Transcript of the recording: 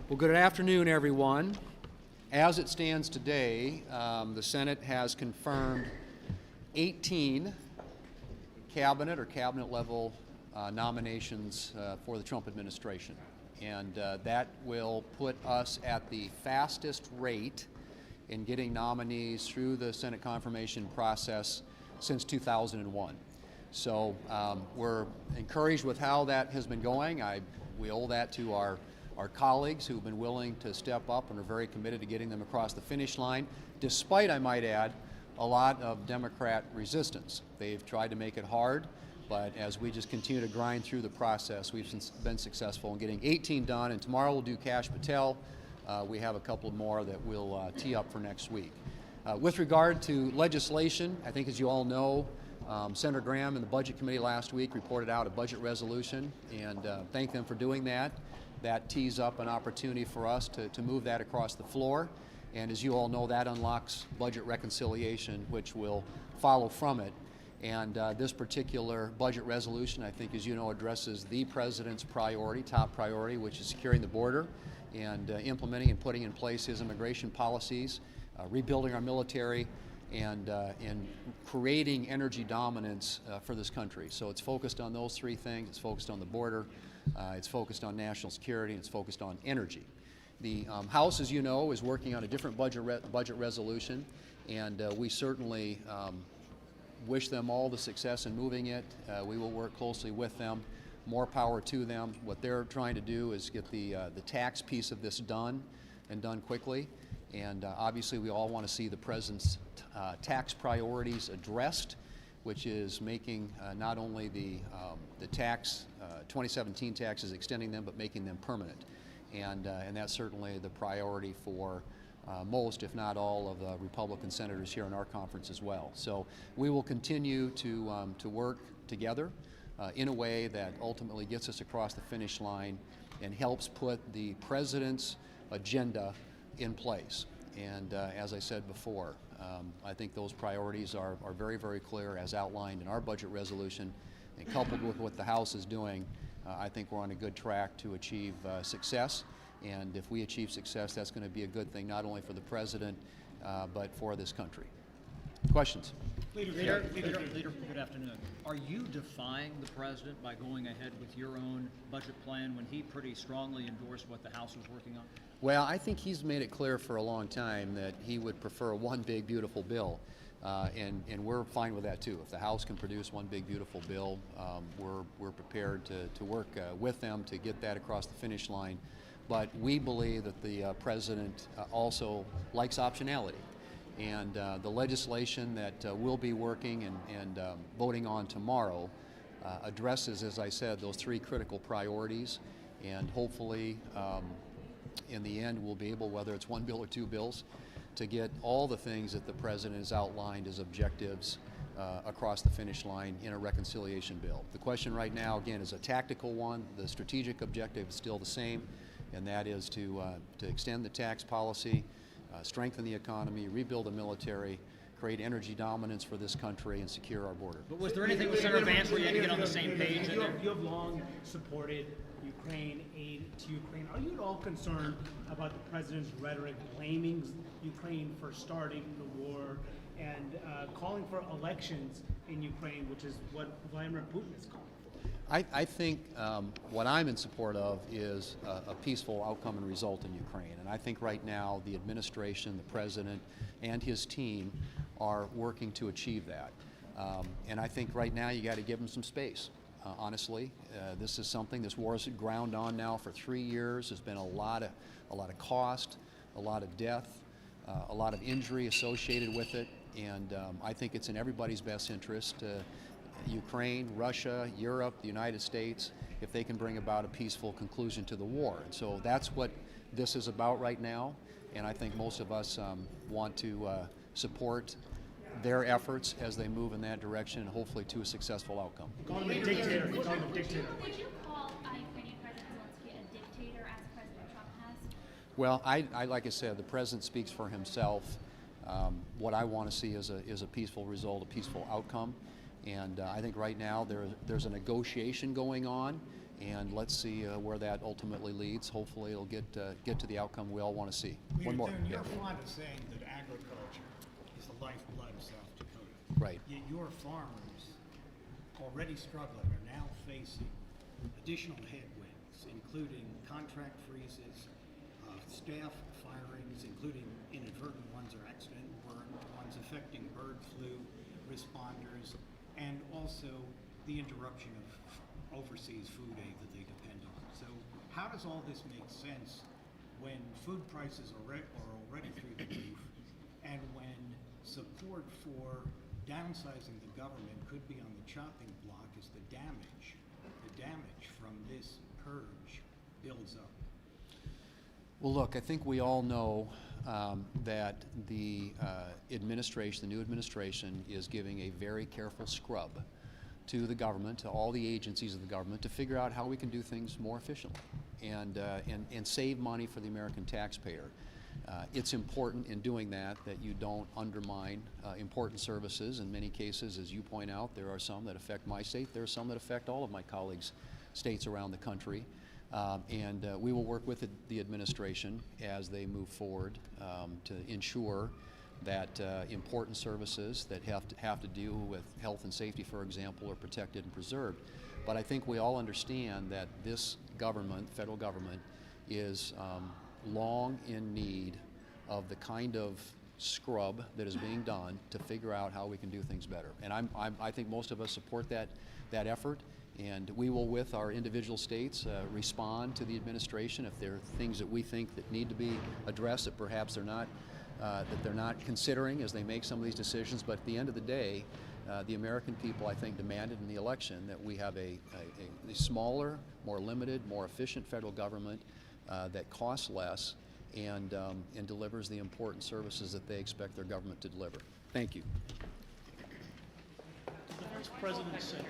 Well, good afternoon, everyone. As it stands today, the Senate has confirmed 18 cabinet or cabinet level nominations for the Trump administration. And that will put us at the fastest rate in getting nominees through the Senate confirmation process since 2001. So we're encouraged with how that has been going. We owe that to our colleagues who've been willing to step up and are very committed to getting them across the finish line, despite, I might add, a lot of Democrat resistance. They've tried to make it hard, but as we just continue to grind through the process, we've been successful in getting 18 done, and tomorrow we'll do Kash Patel. We have a couple more that we'll tee up for next week. With regard to legislation, I think as you all know, Senator Graham in the Budget Committee last week reported out a budget resolution, and thank them for doing that. That tees up an opportunity for us to move that across the floor, and as you all know, that unlocks budget reconciliation, which will follow from it. And this particular budget resolution, I think, as you know, addresses the President's priority, top priority, which is securing the border and implementing and putting in place his immigration policies, rebuilding our military, and creating energy dominance for this country. So it's focused on those three things. It's focused on the border, it's focused on national security, and it's focused on energy. The House, as you know, is working on a different budget resolution, and we certainly wish them all the success in moving it. We will work closely with them. More power to them. What they're trying to do is get the tax piece of this done, and done quickly. And obviously we all want to see the President's tax priorities addressed, which is making not only the 2017 taxes, extending them, but making them permanent. And that's certainly the priority for most, if not all, of the Republican senators here in our conference as well. So we will continue to work together in a way that ultimately gets us across the finish line and helps put the President's agenda in place. And as I said before, I think those priorities are very, very clear as outlined in our budget resolution, and coupled with what the House is doing, I think we're on a good track to achieve success. And if we achieve success, that's going to be a good thing not only for the President, but for this country. Questions? Leader, good afternoon. Are you defying the President by going ahead with your own budget plan when he pretty strongly endorsed what the House was working on? Well, I think he's made it clear for a long time that he would prefer one big, beautiful bill. And we're fine with that too. If the House can produce one big, beautiful bill, we're prepared to work with them to get that across the finish line. But we believe that the President also likes optionality. And the legislation that we'll be working and voting on tomorrow addresses, as I said, those three critical priorities. And hopefully, in the end, we'll be able, whether it's one bill or two bills, to get all the things that the President has outlined as objectives across the finish line in a reconciliation bill. The question right now, again, is a tactical one. The strategic objective is still the same, and that is to extend the tax policy, strengthen the economy, rebuild the military, create energy dominance for this country, and secure our border. But was there anything with Senator Vance where you had to get on the same page? You have long supported Ukraine, aid to Ukraine. Are you at all concerned about the President's rhetoric blaming Ukraine for starting the war and calling for elections in Ukraine, which is what Vladimir Putin is calling for? I think what I'm in support of is a peaceful outcome and result in Ukraine. And I think right now the administration, the President, and his team are working to achieve that. And I think right now you got to give them some space. Honestly, this war has ground on now for 3 years. There's been a lot of cost, a lot of death, a lot of injury associated with it. And I think it's in everybody's best interest, Ukraine, Russia, Europe, the United States, if they can bring about a peaceful conclusion to the war. And so that's what this is about right now. And I think most of us want to support their efforts as they move in that direction, and hopefully to a successful outcome. Call him a dictator. Would you call Ukrainian President Zelensky a dictator as President Trump has? Well, like I said, the President speaks for himself. What I want to see is a peaceful result, a peaceful outcome. And I think right now there's a negotiation going on, and let's see where that ultimately leads. Hopefully it'll get to the outcome we all want to see. Leader One more. Thune, Yeah. you're fond of saying that agriculture is the lifeblood of South Dakota. Right. Yet your farmers, already struggling, are now facing additional headwinds, including contract freezes, staff firings, including inadvertent ones or accident ones affecting bird flu responders, and also the interruption of overseas food aid that they depend on. So how does all this make sense when food prices are already through the roof, and when support for downsizing the government could be on the chopping block as the damage from this purge builds up? Well, look, I think we all know that the administration, the new administration, is giving a very careful scrub to the government, to all the agencies of the government, to figure out how we can do things more efficiently and save money for the American taxpayer. It's important in doing that you don't undermine important services. In many cases, as you point out, there are some that affect my state. There are some that affect all of my colleagues' states around the country. We will work with the administration as they move forward to ensure that important services that have to do with health and safety, for example, are protected and preserved. But I think we all understand that this government, federal government, is long in need of the kind of scrub that is being done to figure out how we can do things better. And I think most of us support that effort. And we will, with our individual states, respond to the administration if there are things that we think that need to be addressed that perhaps they're not considering as they make some of these decisions. But at the end of the day, the American people, I think, demanded in the election that we have a smaller, more limited, more efficient federal government that costs less and delivers the important services that they expect their government to deliver. Thank you. The Vice President said